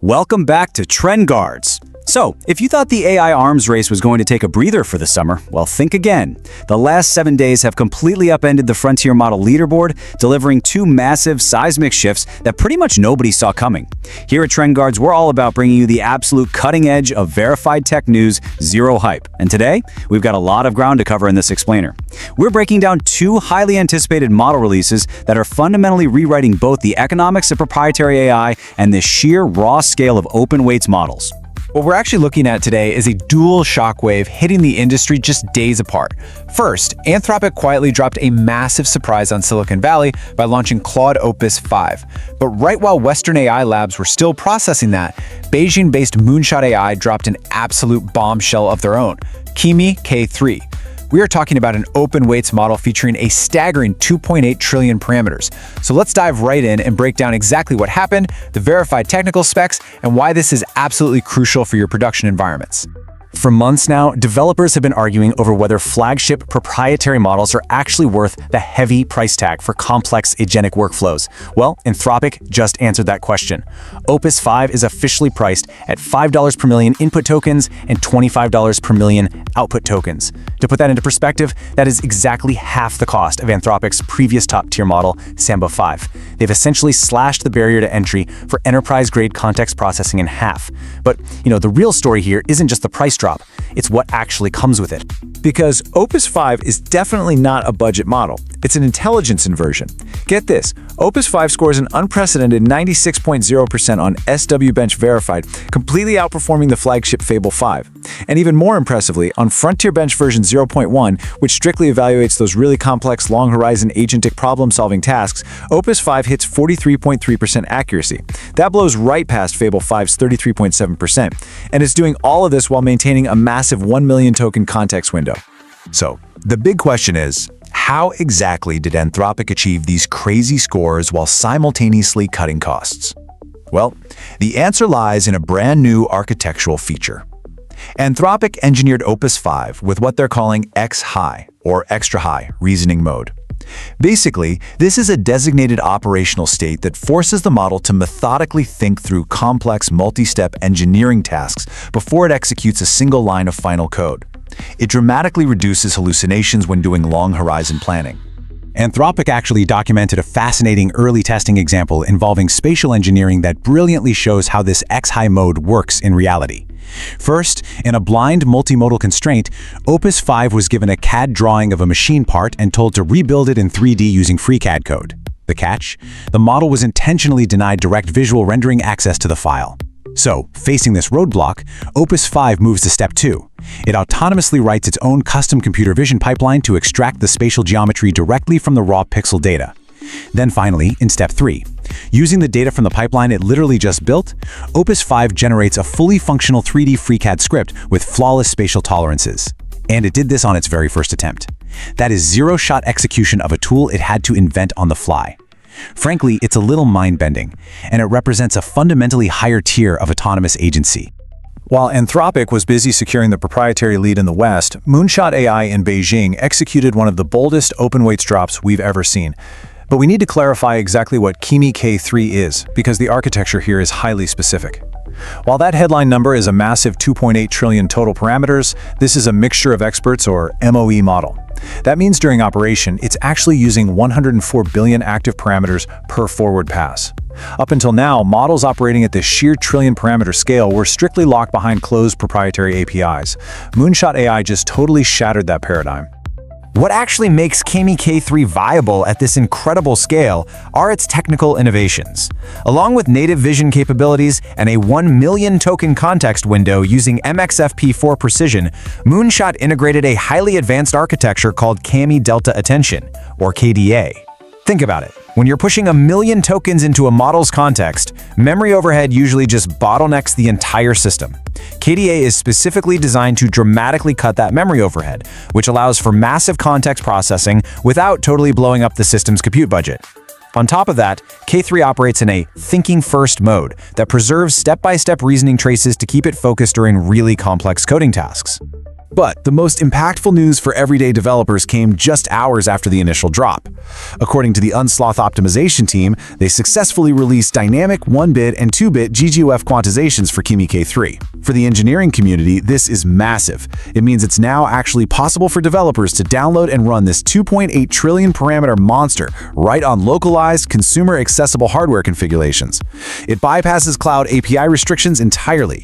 Welcome back to Trend Guards. So, if you thought the AI arms race was going to take a breather for the summer, well, think again. The last 7 days have completely upended the frontier model leaderboard, delivering two massive seismic shifts that pretty much nobody saw coming. Here at Trend Guards, we're all about bringing you the absolute cutting edge of verified tech news, zero hype. And today, we've got a lot of ground to cover in this explainer. We're breaking down two highly anticipated model releases that are fundamentally rewriting both the economics of proprietary AI and the sheer raw scale of open weights models. What we're actually looking at today is a dual shockwave hitting the industry just days apart. First, Anthropic quietly dropped a massive surprise on Silicon Valley by launching Claude Opus 5. But right while Western AI labs were still processing that, Beijing-based Moonshot AI dropped an absolute bombshell of their own, Kimi K3. We are talking about an open weights model featuring a staggering 2.8 trillion parameters. So let's dive right in and break down exactly what happened, the verified technical specs, and why this is absolutely crucial for your production environments. For months now, developers have been arguing over whether flagship proprietary models are actually worth the heavy price tag for complex agentic workflows. Well, Anthropic just answered that question. Opus 5 is officially priced at $5 per million input tokens and $25 per million output tokens. To put that into perspective, that is exactly half the cost of Anthropic's previous top-tier model, Samba 5. They've essentially slashed the barrier to entry for enterprise-grade context processing in half. But, the real story here isn't just the price drop. It's what actually comes with it. Because Opus 5 is definitely not a budget model. It's an intelligence inversion. Get this, Opus 5 scores an unprecedented 96.0% on SW Bench Verified, completely outperforming the flagship Fable 5. And even more impressively, on Frontier Bench version 0.1, which strictly evaluates those really complex long-horizon agentic problem-solving tasks, Opus 5 hits 43.3% accuracy. That blows right past Fable 5's 33.7%, and it's doing all of this while maintaining a massive 1 million token context window. So, the big question is, how exactly did Anthropic achieve these crazy scores while simultaneously cutting costs? Well, the answer lies in a brand new architectural feature. Anthropic engineered Opus 5 with what they're calling X-high, or extra-high, reasoning mode. Basically, this is a designated operational state that forces the model to methodically think through complex multi-step engineering tasks before it executes a single line of final code. It dramatically reduces hallucinations when doing long-horizon planning. Anthropic actually documented a fascinating early testing example involving spatial engineering that brilliantly shows how this X-high mode works in reality. First, in a blind multimodal constraint, Opus 5 was given a CAD drawing of a machine part and told to rebuild it in 3D using FreeCAD code. The catch? The model was intentionally denied direct visual rendering access to the file. So, facing this roadblock, Opus 5 moves to step 2. It autonomously writes its own custom computer vision pipeline to extract the spatial geometry directly from the raw pixel data. Then finally, in step 3, using the data from the pipeline it literally just built, Opus 5 generates a fully functional 3D FreeCAD script with flawless spatial tolerances. And it did this on its very first attempt. That is zero-shot execution of a tool it had to invent on the fly. Frankly, it's a little mind-bending, and it represents a fundamentally higher tier of autonomous agency. While Anthropic was busy securing the proprietary lead in the West, Moonshot AI in Beijing executed one of the boldest open weights drops we've ever seen. But we need to clarify exactly what Kimi K3 is, because the architecture here is highly specific. While that headline number is a massive 2.8 trillion total parameters, this is a mixture of experts, or MOE model. That means during operation, it's actually using 104 billion active parameters per forward pass. Up until now, models operating at this sheer trillion parameter scale were strictly locked behind closed proprietary APIs. Moonshot AI just totally shattered that paradigm. What actually makes Kimi K3 viable at this incredible scale are its technical innovations. Along with native vision capabilities and a 1 million token context window using MXFP4 precision, Moonshot integrated a highly advanced architecture called Kimi Delta Attention, or KDA. Think about it. When you're pushing 1 million tokens into a model's context, memory overhead usually just bottlenecks the entire system. KDA is specifically designed to dramatically cut that memory overhead, which allows for massive context processing without totally blowing up the system's compute budget. On top of that, K3 operates in a thinking-first mode that preserves step-by-step reasoning traces to keep it focused during really complex coding tasks. But the most impactful news for everyday developers came just hours after the initial drop. According to the Unsloth optimization team, they successfully released dynamic 1-bit and 2-bit GGUF quantizations for Kimi K3. For the engineering community, this is massive. It means it's now actually possible for developers to download and run this 2.8 trillion parameter monster right on localized, consumer-accessible hardware configurations. It bypasses cloud API restrictions entirely.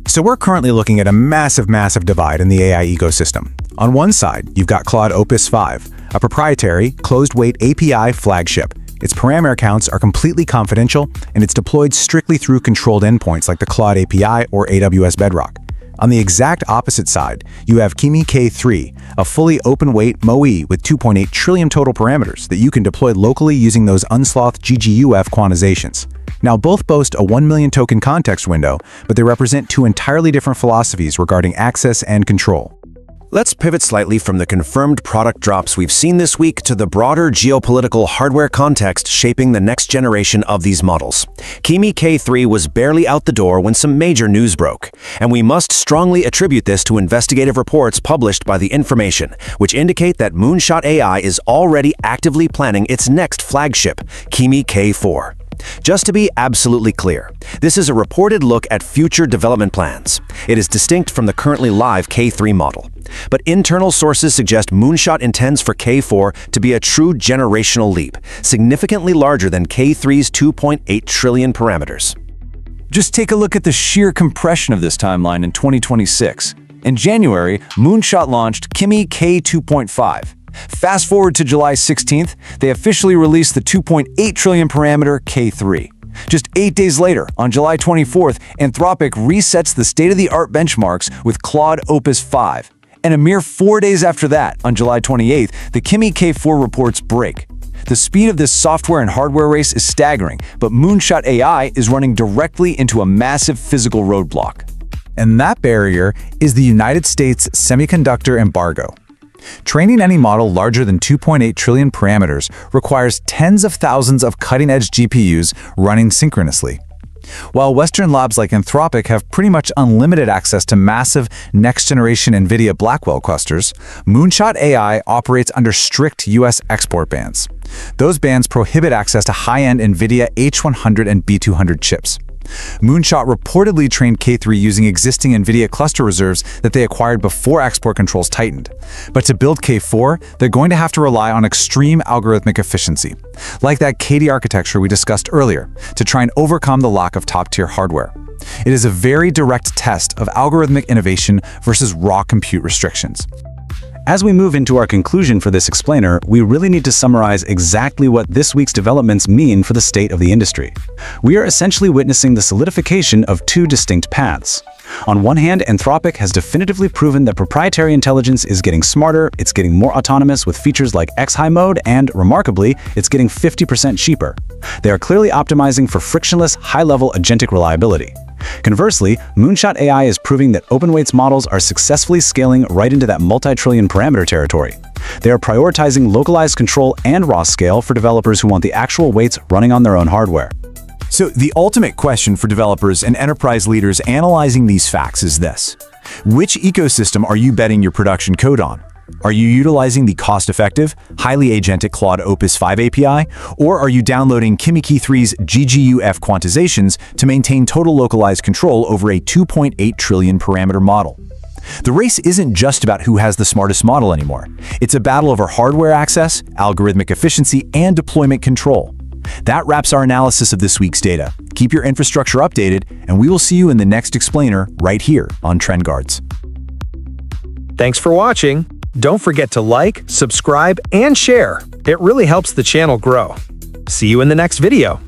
So we're currently looking at a massive divide in the AI ecosystem. On one side, you've got Claude Opus 5, a proprietary, closed-weight API flagship. Its parameter counts are completely confidential, and it's deployed strictly through controlled endpoints like the Claude API or AWS Bedrock. On the exact opposite side, you have Kimi K3, a fully open-weight MoE with 2.8 trillion total parameters that you can deploy locally using those Unsloth GGUF quantizations. Now, both boast a 1 million token context window, but they represent two entirely different philosophies regarding access and control. Let's pivot slightly from the confirmed product drops we've seen this week to the broader geopolitical hardware context shaping the next generation of these models. Kimi K3 was barely out the door when some major news broke, and we must strongly attribute this to investigative reports published by The Information, which indicate that Moonshot AI is already actively planning its next flagship, Kimi K4. Just to be absolutely clear, this is a reported look at future development plans. It is distinct from the currently live K3 model. But internal sources suggest Moonshot intends for K4 to be a true generational leap, significantly larger than K3's 2.8 trillion parameters. Just take a look at the sheer compression of this timeline in 2026. In January, Moonshot launched Kimi K2.5. Fast forward to July 16th, they officially released the 2.8 trillion parameter K3. Just 8 days later, on July 24th, Anthropic resets the state-of-the-art benchmarks with Claude Opus 5. And a mere 4 days after that, on July 28th, the Kimi K4 reports break. The speed of this software and hardware race is staggering, but Moonshot AI is running directly into a massive physical roadblock. And that barrier is the United States semiconductor embargo. Training any model larger than 2.8 trillion parameters requires tens of thousands of cutting-edge GPUs running synchronously. While Western labs like Anthropic have pretty much unlimited access to massive next-generation NVIDIA Blackwell clusters, Moonshot AI operates under strict US export bans. Those bans prohibit access to high-end NVIDIA H100 and B200 chips. Moonshot reportedly trained K3 using existing NVIDIA cluster reserves that they acquired before export controls tightened. But to build K4, they're going to have to rely on extreme algorithmic efficiency, like that KD architecture we discussed earlier, to try and overcome the lack of top-tier hardware. It is a very direct test of algorithmic innovation versus raw compute restrictions. As we move into our conclusion for this explainer, we really need to summarize exactly what this week's developments mean for the state of the industry. We are essentially witnessing the solidification of two distinct paths. On one hand, Anthropic has definitively proven that proprietary intelligence is getting smarter, it's getting more autonomous with features like X-High mode, and, remarkably, it's getting 50% cheaper. They are clearly optimizing for frictionless, high-level agentic reliability. Conversely, Moonshot AI is proving that open weights models are successfully scaling right into that multi-trillion parameter territory. They are prioritizing localized control and raw scale for developers who want the actual weights running on their own hardware. So the ultimate question for developers and enterprise leaders analyzing these facts is this: which ecosystem are you betting your production code on? Are you utilizing the cost-effective, highly agentic Claude Opus 5 API, or are you downloading Kimi K3's GGUF quantizations to maintain total localized control over a 2.8 trillion parameter model? The race isn't just about who has the smartest model anymore. It's a battle over hardware access, algorithmic efficiency, and deployment control. That wraps our analysis of this week's data. Keep your infrastructure updated, and we will see you in the next explainer right here on TrendGuards. Thanks for watching. Don't forget to like, subscribe, and share. It really helps the channel grow. See you in the next video.